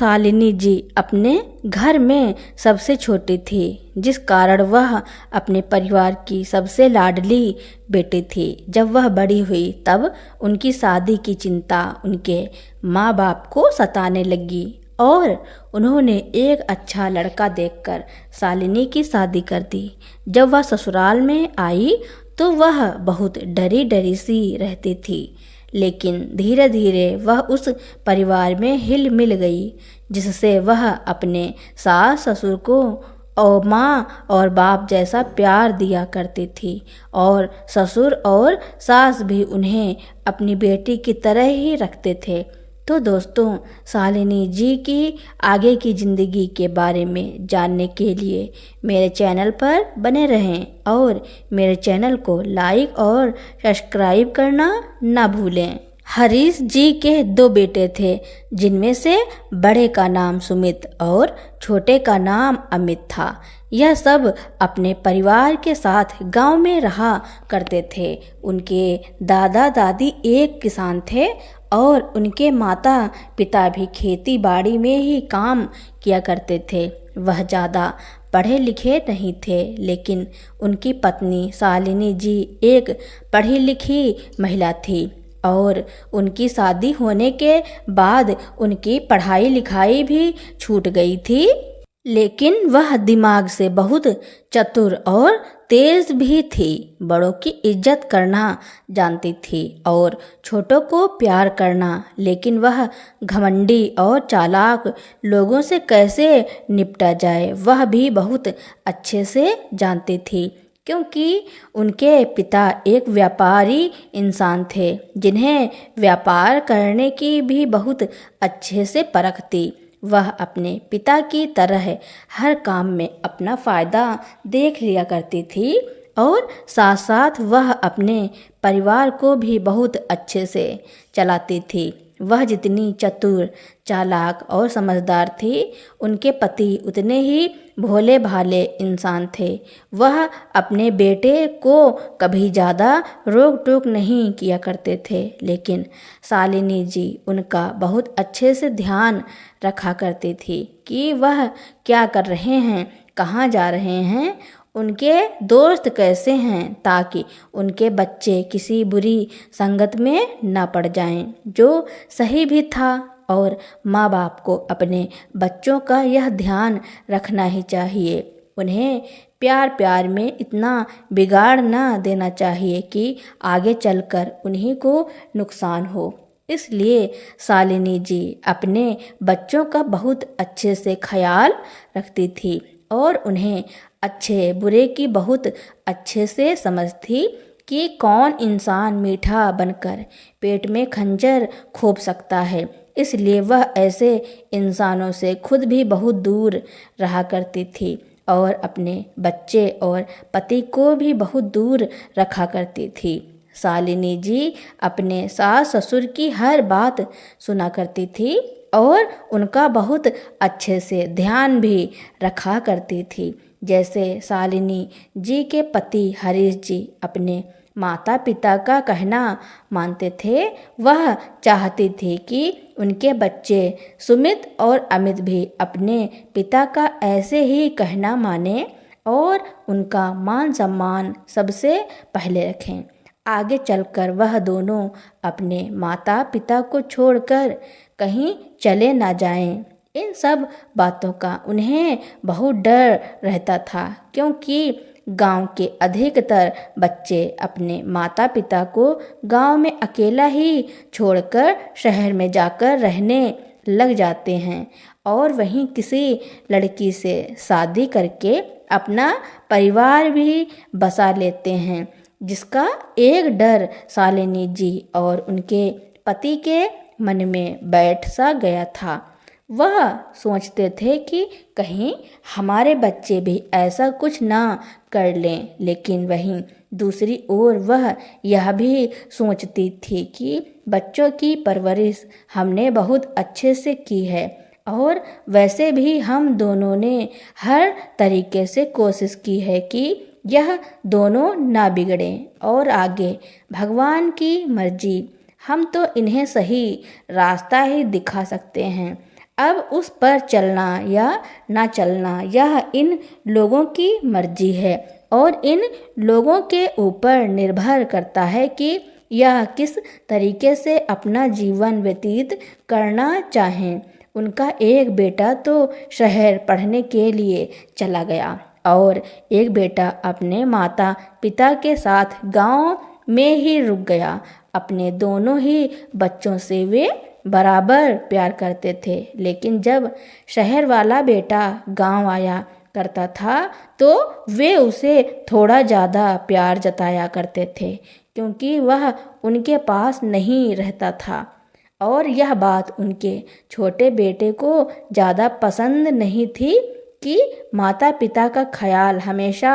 शालिनी जी अपने घर में सबसे छोटी थी, जिस कारण वह अपने परिवार की सबसे लाडली बेटी थी। जब वह बड़ी हुई तब उनकी शादी की चिंता उनके माँ बाप को सताने लगी और उन्होंने एक अच्छा लड़का देखकर शालिनी की शादी कर दी। जब वह ससुराल में आई तो वह बहुत डरी डरी सी रहती थी, लेकिन धीरे धीरे वह उस परिवार में हिल मिल गई, जिससे वह अपने सास ससुर को और माँ और बाप जैसा प्यार दिया करती थी और ससुर और सास भी उन्हें अपनी बेटी की तरह ही रखते थे। तो दोस्तों, शालिनी जी की आगे की ज़िंदगी के बारे में जानने के लिए मेरे चैनल पर बने रहें और मेरे चैनल को लाइक और सब्सक्राइब करना ना भूलें। हरीश जी के 2 बेटे थे, जिनमें से बड़े का नाम सुमित और छोटे का नाम अमित था। यह सब अपने परिवार के साथ गांव में रहा करते थे। उनके दादा दादी एक किसान थे और उनके माता पिता भी खेती बाड़ी में ही काम किया करते थे। वह ज़्यादा पढ़े लिखे नहीं थे, लेकिन उनकी पत्नी शालिनी जी एक पढ़ी लिखी महिला थी और उनकी शादी होने के बाद उनकी पढ़ाई लिखाई भी छूट गई थी। लेकिन वह दिमाग से बहुत चतुर और तेज भी थी। बड़ों की इज्जत करना जानती थी और छोटों को प्यार करना, लेकिन वह घमंडी और चालाक लोगों से कैसे निपटा जाए वह भी बहुत अच्छे से जानती थी, क्योंकि उनके पिता एक व्यापारी इंसान थे, जिन्हें व्यापार करने की भी बहुत अच्छे से परख थी। वह अपने पिता की तरह हर काम में अपना फ़ायदा देख लिया करती थी और साथ साथ वह अपने परिवार को भी बहुत अच्छे से चलाती थी। वह जितनी चतुर, चालाक और समझदार थी, उनके पति उतने ही भोले भाले इंसान थे। वह अपने बेटे को कभी ज़्यादा रोक टोक नहीं किया करते थे, लेकिन शालिनी जी उनका बहुत अच्छे से ध्यान रखा करती थी कि वह क्या कर रहे हैं, कहाँ जा रहे हैं, उनके दोस्त कैसे हैं, ताकि उनके बच्चे किसी बुरी संगत में न पड़ जाएं। जो सही भी था और माँ बाप को अपने बच्चों का यह ध्यान रखना ही चाहिए। उन्हें प्यार प्यार में इतना बिगाड़ ना देना चाहिए कि आगे चलकर उन्हीं को नुकसान हो। इसलिए शालिनी जी अपने बच्चों का बहुत अच्छे से ख्याल रखती थी और उन्हें अच्छे बुरे की बहुत अच्छे से समझ थी कि कौन इंसान मीठा बनकर पेट में खंजर खोप सकता है। इसलिए वह ऐसे इंसानों से खुद भी बहुत दूर रहा करती थी और अपने बच्चे और पति को भी बहुत दूर रखा करती थी। शालिनी जी अपने सास ससुर की हर बात सुना करती थी और उनका बहुत अच्छे से ध्यान भी रखा करती थी। जैसे शालिनी जी के पति हरीश जी अपने माता पिता का कहना मानते थे, वह चाहती थी कि उनके बच्चे सुमित और अमित भी अपने पिता का ऐसे ही कहना माने और उनका मान सम्मान सबसे पहले रखें। आगे चलकर वह दोनों अपने माता पिता को छोड़कर कहीं चले ना जाएं। इन सब बातों का उन्हें बहुत डर रहता था, क्योंकि गांव के अधिकतर बच्चे अपने माता पिता को गांव में अकेला ही छोड़कर शहर में जाकर रहने लग जाते हैं और वहीं किसी लड़की से शादी करके अपना परिवार भी बसा लेते हैं, जिसका एक डर शालिनी जी और उनके पति के मन में बैठ सा गया था। वह सोचते थे कि कहीं हमारे बच्चे भी ऐसा कुछ ना कर लें, लेकिन वहीं दूसरी ओर वह यह भी सोचती थी कि बच्चों की परवरिश हमने बहुत अच्छे से की है और वैसे भी हम दोनों ने हर तरीके से कोशिश की है कि यह दोनों ना बिगड़ें और आगे भगवान की मर्जी, हम तो इन्हें सही रास्ता ही दिखा सकते हैं। अब उस पर चलना या ना चलना यह इन लोगों की मर्जी है और इन लोगों के ऊपर निर्भर करता है कि यह किस तरीके से अपना जीवन व्यतीत करना चाहें। उनका एक बेटा तो शहर पढ़ने के लिए चला गया और एक बेटा अपने माता पिता के साथ गांव में ही रुक गया। अपने दोनों ही बच्चों से वे बराबर प्यार करते थे, लेकिन जब शहर वाला बेटा गांव आया करता था तो वे उसे थोड़ा ज़्यादा प्यार जताया करते थे, क्योंकि वह उनके पास नहीं रहता था। और यह बात उनके छोटे बेटे को ज़्यादा पसंद नहीं थी कि माता पिता का ख्याल हमेशा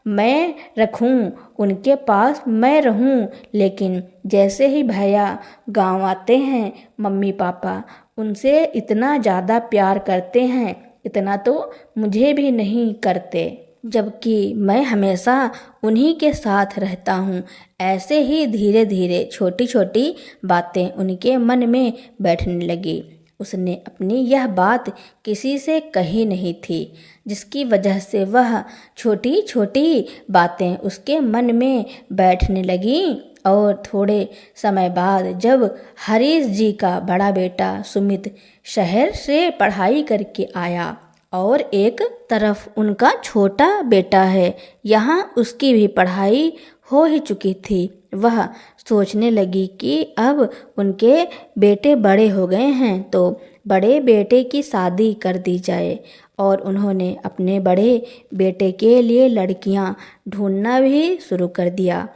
मैं रखूं, उनके पास मैं रहूं। लेकिन जैसे ही भैया गांव आते हैं, मम्मी पापा उनसे इतना ज़्यादा प्यार करते हैं, इतना तो मुझे भी नहीं करते, जबकि मैं हमेशा उन्हीं के साथ रहता हूँ। ऐसे ही धीरे धीरे छोटी छोटी बातें उनके मन में बैठने लगी। उसने अपनी यह बात किसी से कही नहीं थी, जिसकी वजह से वह छोटी छोटी बातें उसके मन में बैठने लगी। और थोड़े समय बाद जब हरीश जी का बड़ा बेटा सुमित शहर से पढ़ाई करके आया और एक तरफ उनका छोटा बेटा है, यहाँ उसकी भी पढ़ाई हो ही चुकी थी, वह सोचने लगी कि अब उनके बेटे बड़े हो गए हैं तो बड़े बेटे की शादी कर दी जाए। और उन्होंने अपने बड़े बेटे के लिए लड़कियां ढूंढना भी शुरू कर दिया।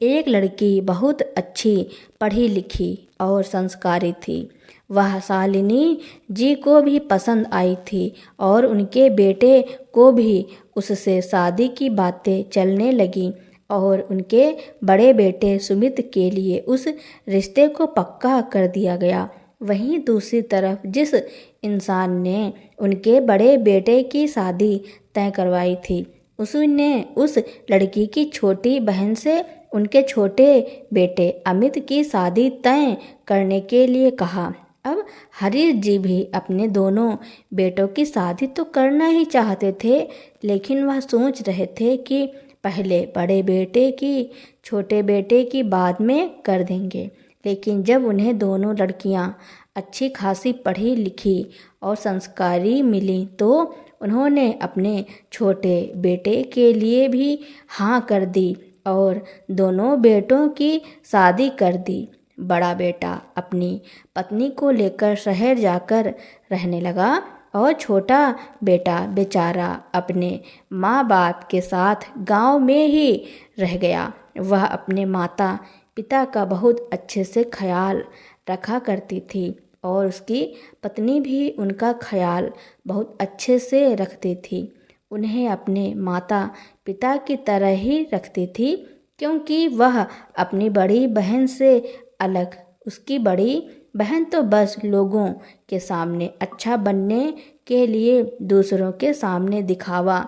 एक लड़की बहुत अच्छी पढ़ी लिखी और संस्कारी थी। वह शालिनी जी को भी पसंद आई थी और उनके बेटे को भी उससे शादी की बातें चलने लगीं और उनके बड़े बेटे सुमित के लिए उस रिश्ते को पक्का कर दिया गया। वहीं दूसरी तरफ जिस इंसान ने उनके बड़े बेटे की शादी तय करवाई थी, उसने उस लड़की की छोटी बहन से उनके छोटे बेटे अमित की शादी तय करने के लिए कहा। अब हरीश जी भी अपने दोनों बेटों की शादी तो करना ही चाहते थे, लेकिन वह सोच रहे थे कि पहले बड़े बेटे की छोटे बेटे की बाद में कर देंगे। लेकिन जब उन्हें दोनों लड़कियां अच्छी खासी पढ़ी लिखी और संस्कारी मिली तो उन्होंने अपने छोटे बेटे के लिए भी हाँ कर दी और दोनों बेटों की शादी कर दी। बड़ा बेटा अपनी पत्नी को लेकर शहर जाकर रहने लगा और छोटा बेटा बेचारा अपने माँ बाप के साथ गांव में ही रह गया। वह अपने माता पिता का बहुत अच्छे से ख्याल रखा करती थी और उसकी पत्नी भी उनका ख्याल बहुत अच्छे से रखती थी। उन्हें अपने माता पिता की तरह ही रखती थी, क्योंकि वह अपनी बड़ी बहन से अलग, उसकी बड़ी बहन तो बस लोगों के सामने अच्छा बनने के लिए दूसरों के सामने दिखावा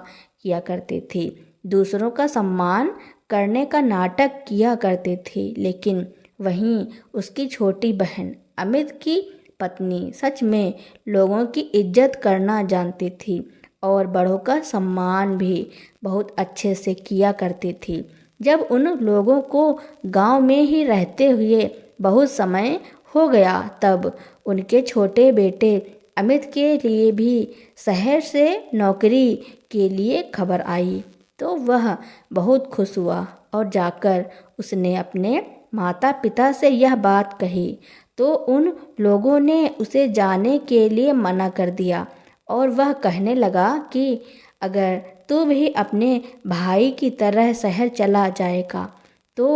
किया करती थी, दूसरों का सम्मान करने का नाटक किया करती थी। लेकिन वहीं उसकी छोटी बहन अमित की पत्नी सच में लोगों की इज्जत करना जानती थी और बड़ों का सम्मान भी बहुत अच्छे से किया करती थी। जब उन लोगों को गांव में ही रहते हुए बहुत समय हो गया, तब उनके छोटे बेटे अमित के लिए भी शहर से नौकरी के लिए खबर आई तो वह बहुत खुश हुआ और जाकर उसने अपने माता पिता से यह बात कही तो उन लोगों ने उसे जाने के लिए मना कर दिया और वह कहने लगा कि अगर तू भी अपने भाई की तरह शहर चला जाएगा तो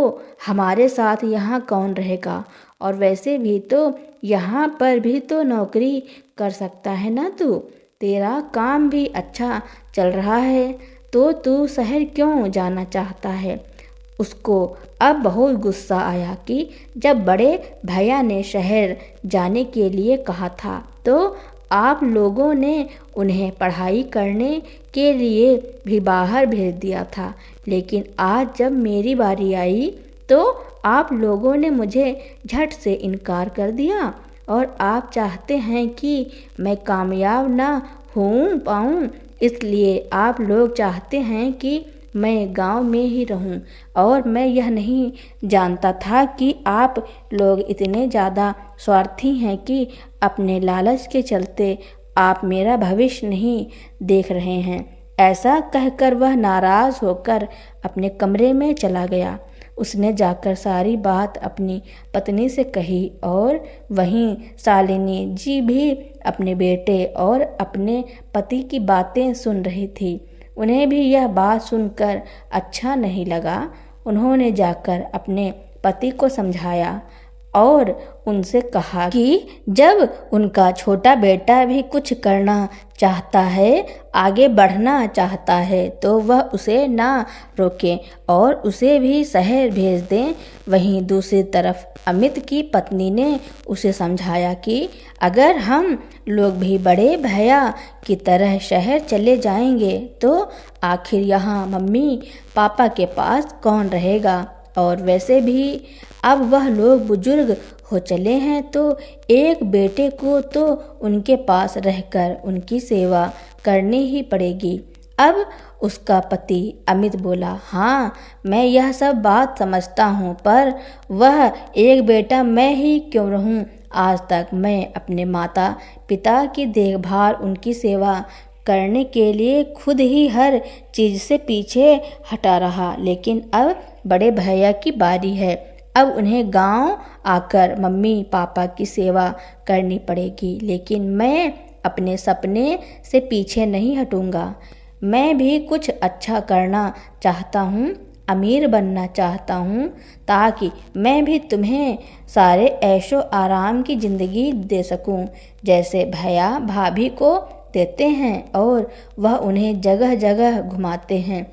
हमारे साथ यहाँ कौन रहेगा, और वैसे भी तो यहाँ पर भी तो नौकरी कर सकता है ना तू, तेरा काम भी अच्छा चल रहा है तो तू शहर क्यों जाना चाहता है। उसको अब बहुत गुस्सा आया कि जब बड़े भैया ने शहर जाने के लिए कहा था तो आप लोगों ने उन्हें पढ़ाई करने के लिए भी बाहर भेज दिया था, लेकिन आज जब मेरी बारी आई तो आप लोगों ने मुझे झट से इनकार कर दिया। और आप चाहते हैं कि मैं कामयाब ना हो पाऊँ, इसलिए आप लोग चाहते हैं कि मैं गांव में ही रहूं। और मैं यह नहीं जानता था कि आप लोग इतने ज़्यादा स्वार्थी हैं कि अपने लालच के चलते आप मेरा भविष्य नहीं देख रहे हैं। ऐसा कहकर वह नाराज़ होकर अपने कमरे में चला गया। उसने जाकर सारी बात अपनी पत्नी से कही और वहीं शालिनी जी भी अपने बेटे और अपने पति की बातें सुन रही थी। उन्हें भी यह बात सुनकर अच्छा नहीं लगा। उन्होंने जाकर अपने पति को समझाया और उनसे कहा कि जब उनका छोटा बेटा भी कुछ करना चाहता है, आगे बढ़ना चाहता है, तो वह उसे ना रोकें और उसे भी शहर भेज दें। वहीं दूसरी तरफ अमित की पत्नी ने उसे समझाया कि अगर हम लोग भी बड़े भैया की तरह शहर चले जाएंगे तो आखिर यहाँ मम्मी पापा के पास कौन रहेगा, और वैसे भी अब वह लोग बुजुर्ग हो चले हैं तो एक बेटे को तो उनके पास रहकर उनकी सेवा करनी ही पड़ेगी। अब उसका पति अमित बोला, हाँ मैं यह सब बात समझता हूँ, पर वह एक बेटा मैं ही क्यों रहूँ। आज तक मैं अपने माता पिता की देखभाल, उनकी सेवा करने के लिए खुद ही हर चीज़ से पीछे हटा रहा, लेकिन अब बड़े भैया की बारी है। अब उन्हें गांव आकर मम्मी पापा की सेवा करनी पड़ेगी, लेकिन मैं अपने सपने से पीछे नहीं हटूंगा। मैं भी कुछ अच्छा करना चाहता हूँ, अमीर बनना चाहता हूँ, ताकि मैं भी तुम्हें सारे ऐशो आराम की ज़िंदगी दे सकूँ जैसे भैया भाभी को देते हैं। और वह उन्हें जगह जगह घुमाते हैं,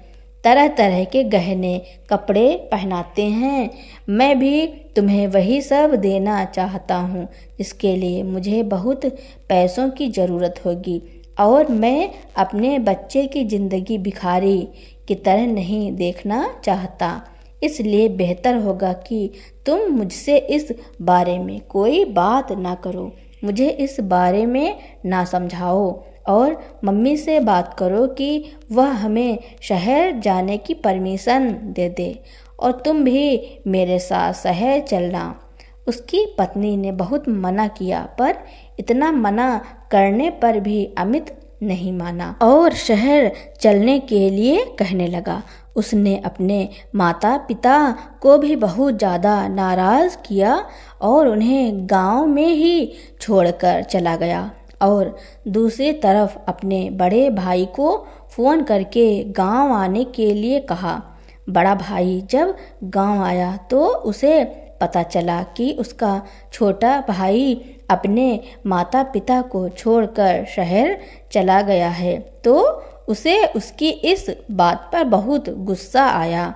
तरह तरह के गहने कपड़े पहनाते हैं। मैं भी तुम्हें वही सब देना चाहता हूँ, इसके लिए मुझे बहुत पैसों की ज़रूरत होगी और मैं अपने बच्चे की ज़िंदगी भिखारी की तरह नहीं देखना चाहता। इसलिए बेहतर होगा कि तुम मुझसे इस बारे में कोई बात ना करो, मुझे इस बारे में ना समझाओ और मम्मी से बात करो कि वह हमें शहर जाने की परमिशन दे दे और तुम भी मेरे साथ शहर चलना। उसकी पत्नी ने बहुत मना किया, पर इतना मना करने पर भी अमित नहीं माना और शहर चलने के लिए कहने लगा। उसने अपने माता पिता को भी बहुत ज़्यादा नाराज़ किया और उन्हें गांव में ही छोड़कर चला गया और दूसरी तरफ अपने बड़े भाई को फ़ोन करके गांव आने के लिए कहा। बड़ा भाई जब गांव आया तो उसे पता चला कि उसका छोटा भाई अपने माता पिता को छोड़कर शहर चला गया है, तो उसे उसकी इस बात पर बहुत गुस्सा आया।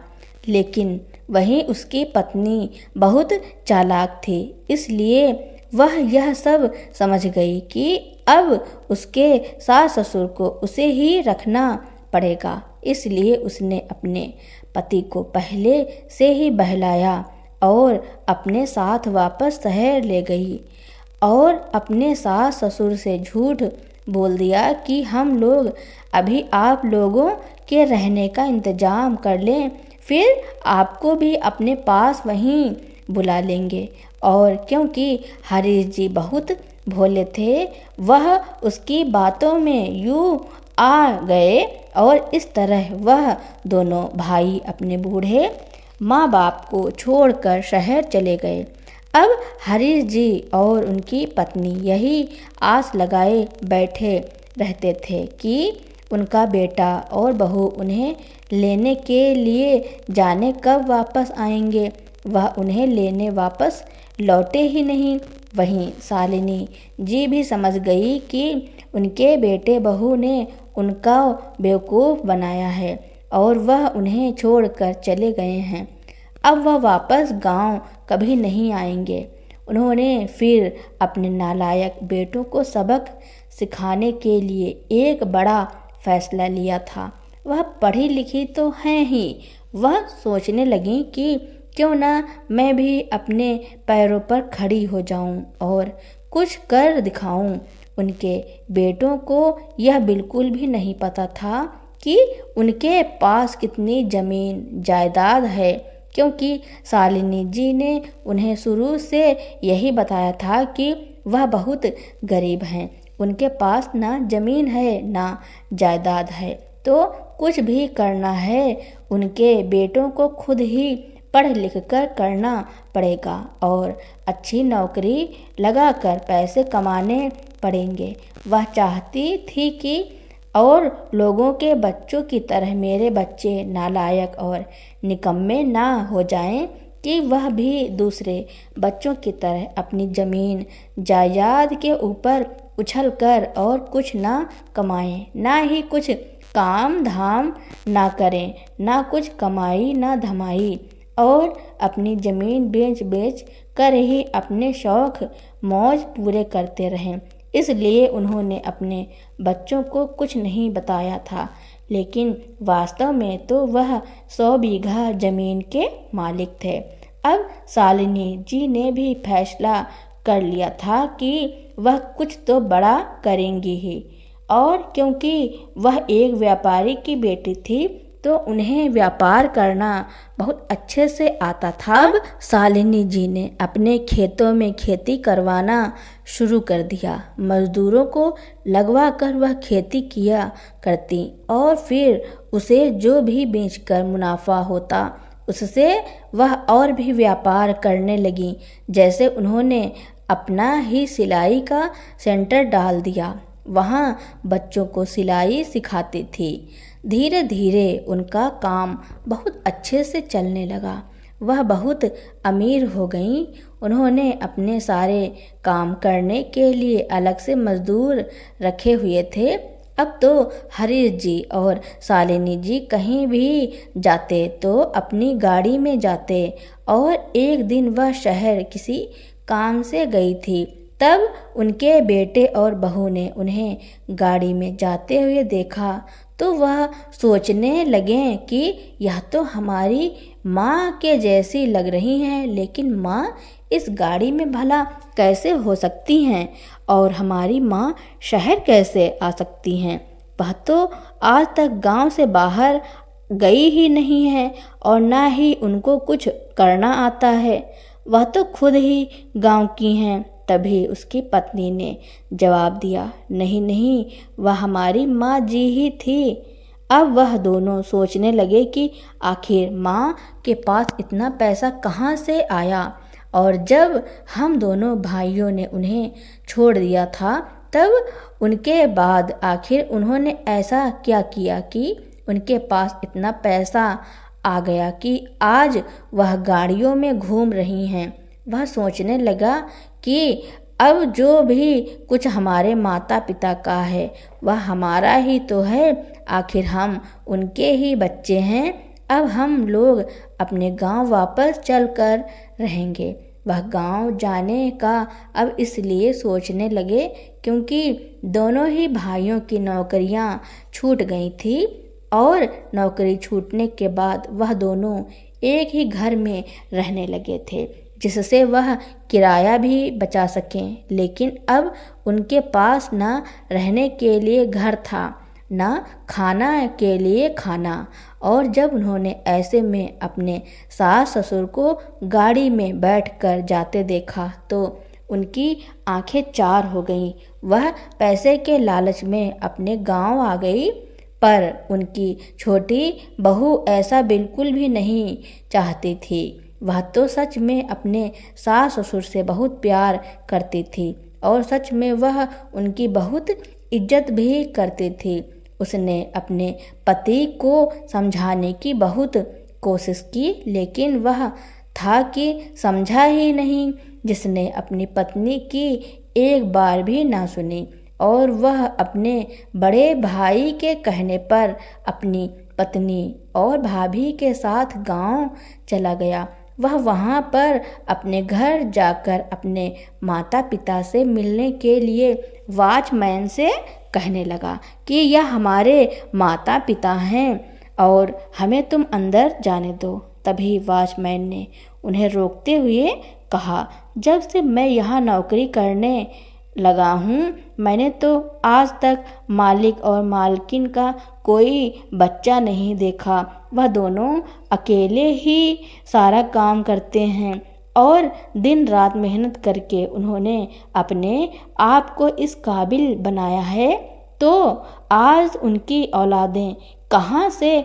लेकिन वहीं उसकी पत्नी बहुत चालाक थी, इसलिए वह यह सब समझ गई कि अब उसके सास ससुर को उसे ही रखना पड़ेगा। इसलिए उसने अपने पति को पहले से ही बहलाया और अपने साथ वापस शहर ले गई और अपने सास ससुर से झूठ बोल दिया कि हम लोग अभी आप लोगों के रहने का इंतज़ाम कर लें, फिर आपको भी अपने पास वहीं बुला लेंगे। और क्योंकि हरीश जी बहुत भोले थे, वह उसकी बातों में यूं आ गए और इस तरह वह दोनों भाई अपने बूढ़े माँ बाप को छोड़कर शहर चले गए। अब हरीश जी और उनकी पत्नी यही आस लगाए बैठे रहते थे कि उनका बेटा और बहू उन्हें लेने के लिए जाने कब वापस आएंगे। वह उन्हें लेने वापस लौटे ही नहीं। वहीं शालिनी जी भी समझ गई कि उनके बेटे बहू ने उनका बेवकूफ़ बनाया है और वह उन्हें छोड़कर चले गए हैं। अब वह वापस गांव कभी नहीं आएंगे। उन्होंने फिर अपने नालायक बेटों को सबक सिखाने के लिए एक बड़ा फैसला लिया था। वह पढ़ी लिखी तो हैं ही, वह सोचने लगी कि क्यों ना मैं भी अपने पैरों पर खड़ी हो जाऊं और कुछ कर दिखाऊं। उनके बेटों को यह बिल्कुल भी नहीं पता था कि उनके पास कितनी जमीन जायदाद है, क्योंकि शालिनी जी ने उन्हें शुरू से यही बताया था कि वह बहुत गरीब हैं। उनके पास ना जमीन है ना जायदाद है, तो कुछ भी करना है उनके बेटों को खुद ही पढ़ लिख कर करना पड़ेगा और अच्छी नौकरी लगाकर पैसे कमाने पड़ेंगे। वह चाहती थी कि और लोगों के बच्चों की तरह मेरे बच्चे नालायक और निकम्मे ना हो जाएं कि वह भी दूसरे बच्चों की तरह अपनी ज़मीन जायदाद के ऊपर उछलकर और कुछ ना कमाएं, ना ही कुछ काम धाम ना करें, ना कुछ कमाई ना धमाई, और अपनी ज़मीन बेच बेच कर ही अपने शौक़ मौज पूरे करते रहें। इसलिए उन्होंने अपने बच्चों को कुछ नहीं बताया था, लेकिन वास्तव में तो वह 100 बीघा ज़मीन के मालिक थे। अब शालिनी जी ने भी फैसला कर लिया था कि वह कुछ तो बड़ा करेंगी ही, और क्योंकि वह एक व्यापारी की बेटी थी तो उन्हें व्यापार करना बहुत अच्छे से आता था। अब शालिनी जी ने अपने खेतों में खेती करवाना शुरू कर दिया। मजदूरों को लगवा कर वह खेती किया करती और फिर उसे जो भी बेचकर मुनाफा होता उससे वह और भी व्यापार करने लगी। जैसे उन्होंने अपना ही सिलाई का सेंटर डाल दिया, वहाँ बच्चों को सिलाई सिखाती थी। धीरे धीरे उनका काम बहुत अच्छे से चलने लगा। वह बहुत अमीर हो गईं। उन्होंने अपने सारे काम करने के लिए अलग से मजदूर रखे हुए थे। अब तो हरीश जी और शालिनी जी कहीं भी जाते तो अपनी गाड़ी में जाते, और एक दिन वह शहर किसी काम से गई थी। तब उनके बेटे और बहू ने उन्हें गाड़ी में जाते हुए देखा तो वह सोचने लगे कि यह तो हमारी माँ के जैसी लग रही हैं, लेकिन माँ इस गाड़ी में भला कैसे हो सकती हैं और हमारी माँ शहर कैसे आ सकती हैं। वह तो आज तक गांव से बाहर गई ही नहीं है और ना ही उनको कुछ करना आता है। वह तो खुद ही गांव की हैं। तभी उसकी पत्नी ने जवाब दिया, नहीं नहीं, वह हमारी माँ जी ही थी। अब वह दोनों सोचने लगे कि आखिर माँ के पास इतना पैसा कहाँ से आया, और जब हम दोनों भाइयों ने उन्हें छोड़ दिया था तब उनके बाद आखिर उन्होंने ऐसा क्या किया कि उनके पास इतना पैसा आ गया कि आज वह गाड़ियों में घूम रही हैं। वह सोचने लगा कि अब जो भी कुछ हमारे माता पिता का है वह हमारा ही तो है, आखिर हम उनके ही बच्चे हैं। अब हम लोग अपने गांव वापस चलकर रहेंगे। वह गांव जाने का अब इसलिए सोचने लगे क्योंकि दोनों ही भाइयों की नौकरियां छूट गई थी, और नौकरी छूटने के बाद वह दोनों एक ही घर में रहने लगे थे, जिससे वह किराया भी बचा सकें। लेकिन अब उनके पास ना रहने के लिए घर था, ना खाना के लिए खाना। और जब उन्होंने ऐसे में अपने सास ससुर को गाड़ी में बैठकर जाते देखा तो उनकी आंखें चार हो गईं। वह पैसे के लालच में अपने गांव आ गई, पर उनकी छोटी बहू ऐसा बिल्कुल भी नहीं चाहती थी। वह तो सच में अपने सास ससुर से बहुत प्यार करती थी और सच में वह उनकी बहुत इज्जत भी करती थी। उसने अपने पति को समझाने की बहुत कोशिश की, लेकिन वह था कि समझा ही नहीं। जिसने अपनी पत्नी की एक बार भी ना सुनी, और वह अपने बड़े भाई के कहने पर अपनी पत्नी और भाभी के साथ गांव चला गया। वह वहां पर अपने घर जाकर अपने माता पिता से मिलने के लिए वॉचमैन से कहने लगा कि यह हमारे माता पिता हैं और हमें तुम अंदर जाने दो। तभी वॉचमैन ने उन्हें रोकते हुए कहा, जब से मैं यहाँ नौकरी करने लगा हूँ मैंने तो आज तक मालिक और मालकिन का कोई बच्चा नहीं देखा। वह दोनों अकेले ही सारा काम करते हैं और दिन रात मेहनत करके उन्होंने अपने आप को इस काबिल बनाया है, तो आज उनकी औलादें कहाँ से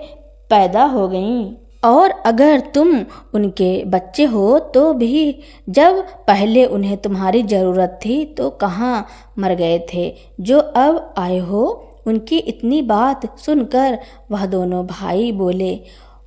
पैदा हो गईं? और अगर तुम उनके बच्चे हो तो भी जब पहले उन्हें तुम्हारी ज़रूरत थी तो कहाँ मर गए थे जो अब आए हो? उनकी इतनी बात सुनकर वह दोनों भाई बोले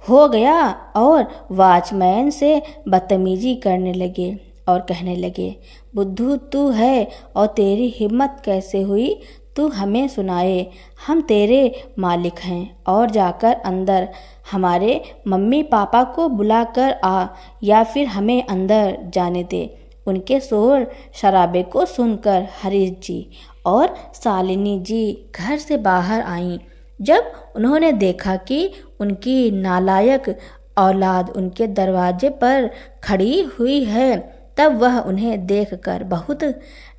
हो गया और वॉचमैन से बदतमीजी करने लगे और कहने लगे, बुद्धू तू है और तेरी हिम्मत कैसे हुई? तू हमें सुनाए, हम तेरे मालिक हैं। और जाकर अंदर हमारे मम्मी पापा को बुला कर आ या फिर हमें अंदर जाने दे। उनके शोर शराबे को सुनकर हरीश जी और शालिनी जी घर से बाहर आईं। जब उन्होंने देखा कि उनकी नालायक औलाद उनके दरवाजे पर खड़ी हुई है, तब वह उन्हें देखकर बहुत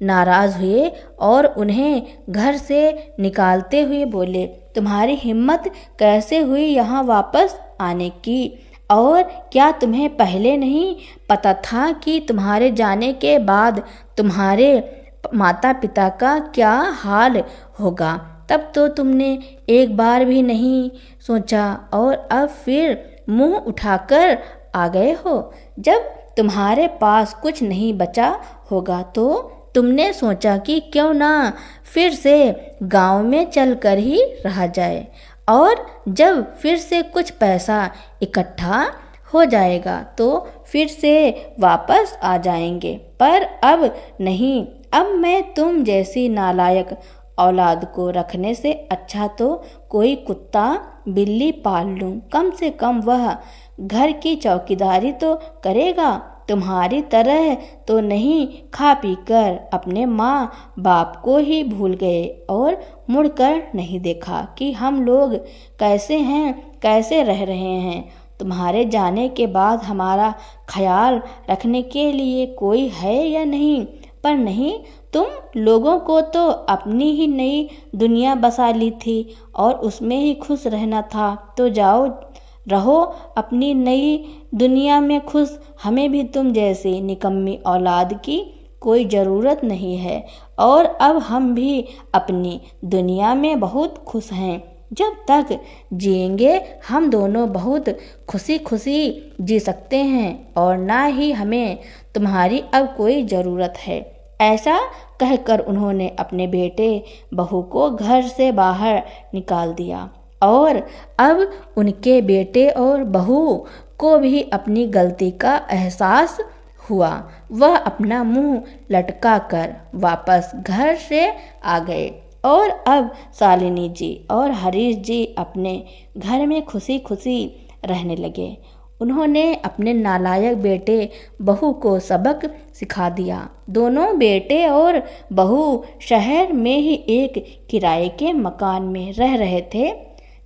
नाराज़ हुए और उन्हें घर से निकालते हुए बोले, तुम्हारी हिम्मत कैसे हुई यहाँ वापस आने की? और क्या तुम्हें पहले नहीं पता था कि तुम्हारे जाने के बाद तुम्हारे माता पिता का क्या हाल होगा? तब तो तुमने एक बार भी नहीं सोचा और अब फिर मुंह उठाकर आ गए हो। जब तुम्हारे पास कुछ नहीं बचा होगा तो तुमने सोचा कि क्यों ना फिर से गांव में चलकर ही रहा जाए और जब फिर से कुछ पैसा इकट्ठा हो जाएगा तो फिर से वापस आ जाएंगे। पर अब नहीं, अब मैं तुम जैसी नालायक औलाद को रखने से अच्छा तो कोई कुत्ता बिल्ली पाल लूं। कम से कम वह घर की चौकीदारी तो करेगा, तुम्हारी तरह तो नहीं खा पी कर अपने माँ बाप को ही भूल गए और मुड़कर नहीं देखा कि हम लोग कैसे हैं, कैसे रह रहे हैं। तुम्हारे जाने के बाद हमारा ख्याल रखने के लिए कोई है या नहीं? पर नहीं, तुम लोगों को तो अपनी ही नई दुनिया बसा ली थी और उसमें ही खुश रहना था, तो जाओ रहो अपनी नई दुनिया में खुश। हमें भी तुम जैसी निकम्मी औलाद की कोई ज़रूरत नहीं है और अब हम भी अपनी दुनिया में बहुत खुश हैं। जब तक जिएंगे हम दोनों बहुत खुशी खुशी जी सकते हैं और ना ही हमें तुम्हारी अब कोई ज़रूरत है। ऐसा कहकर उन्होंने अपने बेटे बहू को घर से बाहर निकाल दिया और अब उनके बेटे और बहू को भी अपनी गलती का एहसास हुआ। वह अपना मुंह लटका कर वापस घर से आ गए और अब शालिनी जी और हरीश जी अपने घर में खुशी खुशी रहने लगे। उन्होंने अपने नालायक बेटे बहू को सबक सिखा दिया। दोनों बेटे और बहू शहर में ही एक किराए के मकान में रह रहे थे।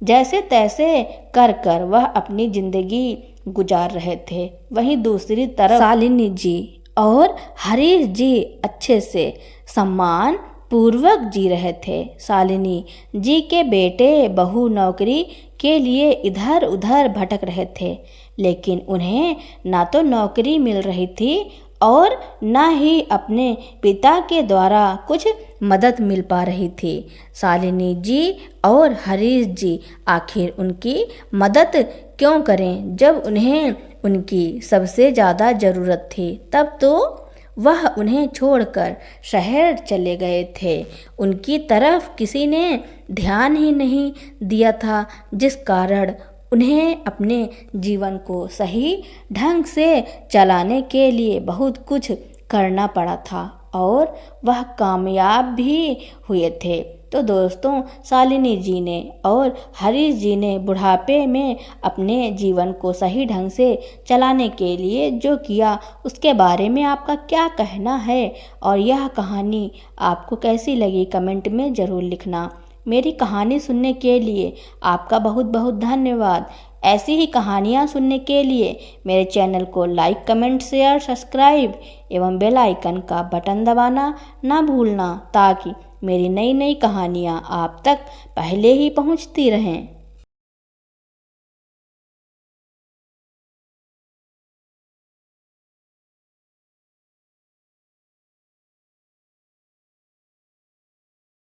जैसे तैसे कर कर वह अपनी जिंदगी गुजार रहे थे। वहीं दूसरी तरफ शालिनी जी और हरीश जी अच्छे से सम्मान पूर्वक जी रहे थे। शालिनी जी के बेटे बहू नौकरी के लिए इधर उधर भटक रहे थे, लेकिन उन्हें ना तो नौकरी मिल रही थी और ना ही अपने पिता के द्वारा कुछ मदद मिल पा रही थी। शालिनी जी और हरीश जी आखिर उनकी मदद क्यों करें जब उन्हें उनकी सबसे ज़्यादा ज़रूरत थी। तब तो वह उन्हें छोड़कर शहर चले गए थे। उनकी तरफ किसी ने ध्यान ही नहीं दिया था, जिस कारण उन्हें अपने जीवन को सही ढंग से चलाने के लिए बहुत कुछ करना पड़ा था और वह कामयाब भी हुए थे। तो दोस्तों, शालिनी जी ने और हरीश जी ने बुढ़ापे में अपने जीवन को सही ढंग से चलाने के लिए जो किया, उसके बारे में आपका क्या कहना है और यह कहानी आपको कैसी लगी कमेंट में ज़रूर लिखना। मेरी कहानी सुनने के लिए आपका बहुत बहुत धन्यवाद। ऐसी ही कहानियाँ सुनने के लिए मेरे चैनल को लाइक, कमेंट, शेयर, सब्सक्राइब एवं बेल आइकन का बटन दबाना ना भूलना, ताकि मेरी नई नई कहानियाँ आप तक पहले ही पहुँचती रहें।